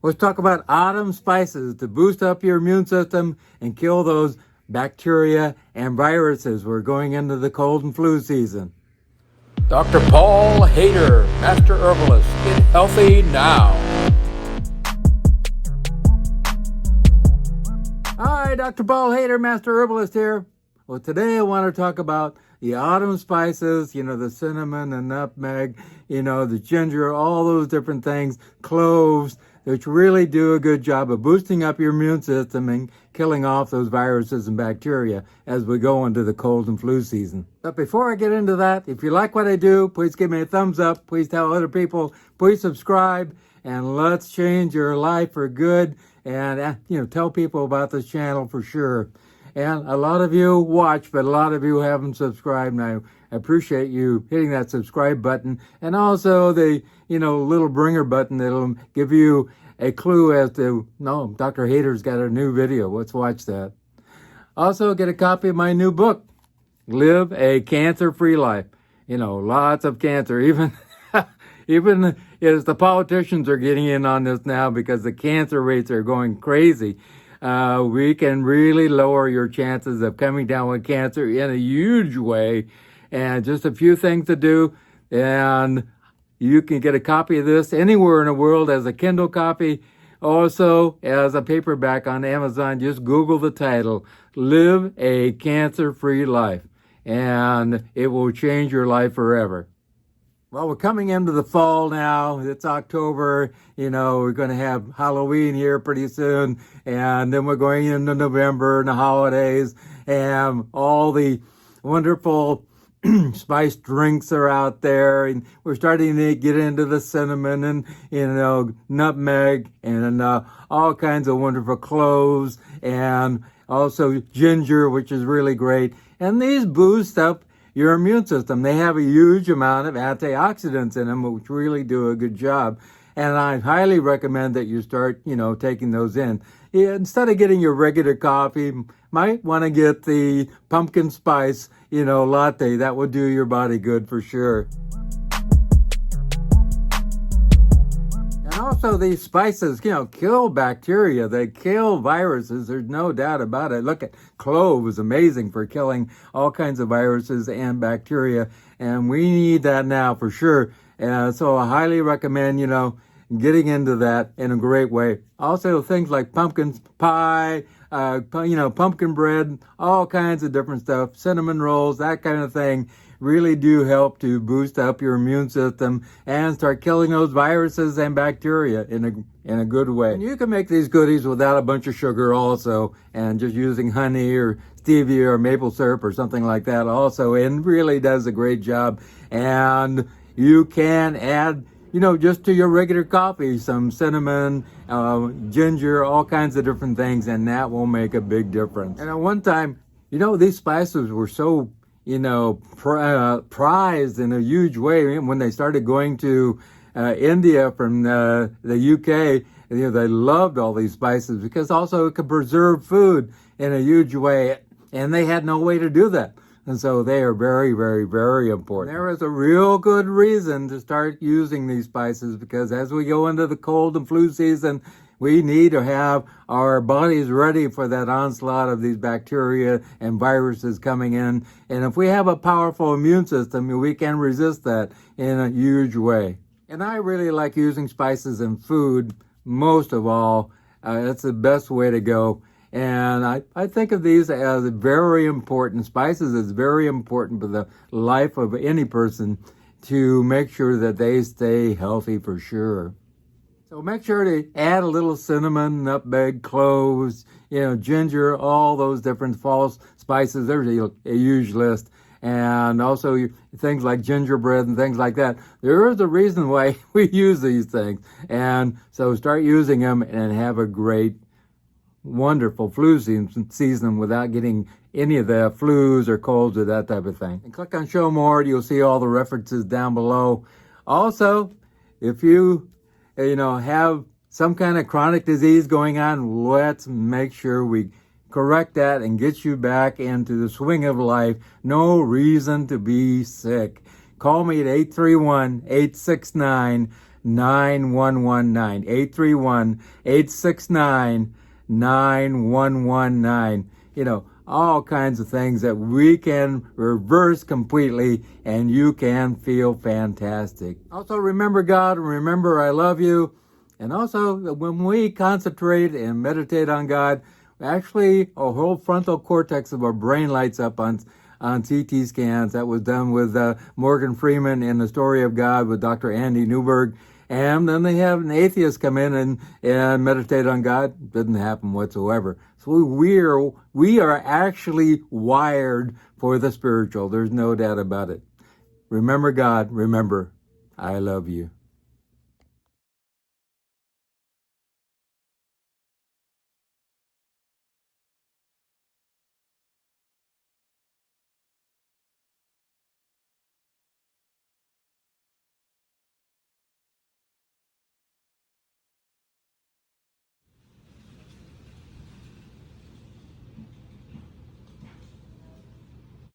Let's talk about autumn spices to boost up your immune system and kill those bacteria and viruses. We're going into the cold and flu season. Dr. Paul Haider, Master Herbalist. Get healthy now. Hi, Dr. Paul Haider, Master Herbalist here. Well, today I want to talk about the autumn spices, the cinnamon, the nutmeg, the ginger, all those different things, cloves, which really do a good job of boosting up your immune system and killing off those viruses and bacteria as we go into the cold and flu season. But before I get into that, if you like what I do, please give me a thumbs up. Please tell other people. Please subscribe. And let's change your life for good. And, tell people about this channel for sure. And a lot of you watch, but a lot of you haven't subscribed. And I appreciate you hitting that subscribe button. And also the, little bringer button that'll give you a clue as to, no, Dr. Haider's got a new video. Let's watch that. Also, get a copy of my new book, Live a Cancer-Free Life. Lots of cancer. Even as the politicians are getting in on this now because the cancer rates are going crazy. We can really lower your chances of coming down with cancer in a huge way. And just a few things to do. And you can get a copy of this anywhere in the world as a Kindle copy. Also, as a paperback on Amazon, just Google the title, Live a Cancer-Free Life. And it will change your life forever. Well, we're coming into the fall now. It's October. We're going to have Halloween here pretty soon. And then we're going into November and the holidays. And all the wonderful spiced drinks are out there. And we're starting to get into the cinnamon and, nutmeg and all kinds of wonderful cloves. And also ginger, which is really great. And these boost up your immune system. They have a huge amount of antioxidants in them, which really do a good job. And I highly recommend that you start, taking those in. Instead of getting your regular coffee, might want to get the pumpkin spice, latte. That will do your body good for sure. Also, these spices, kill bacteria. They kill viruses. There's no doubt about it. Look at cloves, amazing for killing all kinds of viruses and bacteria. And we need that now for sure. So I highly recommend, getting into that in a great way. Also, things like pumpkin pie, pumpkin bread, all kinds of different stuff, cinnamon rolls, that kind of thing. Really do help to boost up your immune system and start killing those viruses and bacteria in a good way. And you can make these goodies without a bunch of sugar also, and just using honey or stevia or maple syrup or something like that also, and really does a great job. And you can add, just to your regular coffee, some cinnamon, ginger, all kinds of different things, and that will make a big difference. And at one time, these spices were so prized in a huge way. When they started going to India from the UK, they loved all these spices because also it could preserve food in a huge way, and they had no way to do that. And so they are very, very, very important. There is a real good reason to start using these spices because as we go into the cold and flu season, we need to have our bodies ready for that onslaught of these bacteria and viruses coming in. And if we have a powerful immune system, we can resist that in a huge way. And I really like using spices in food most of all. That's the best way to go. And I think of these as very important. Spices is very important for the life of any person to make sure that they stay healthy for sure. So make sure to add a little cinnamon, nutmeg, cloves, ginger, all those different fall spices. There's a huge list. And also things like gingerbread and things like that. There is a reason why we use these things. And so start using them and have a great, wonderful flu season without getting any of the flus or colds or that type of thing. And click on Show More. You'll see all the references down below. Also, if you have some kind of chronic disease going on, let's make sure we correct that and get you back into the swing of life. No reason to be sick. Call me at 831-869 9119. 831-869-9119. All kinds of things that we can reverse completely, and you can feel fantastic. Also, remember God, remember I love you. And also, when we concentrate and meditate on God, actually, our whole frontal cortex of our brain lights up on CT scans. That was done with Morgan Freeman in The Story of God with Dr. Andy Newberg. And then they have an atheist come in and meditate on God. Didn't happen whatsoever. So we are actually wired for the spiritual. There's no doubt about it. Remember God. Remember, I love you.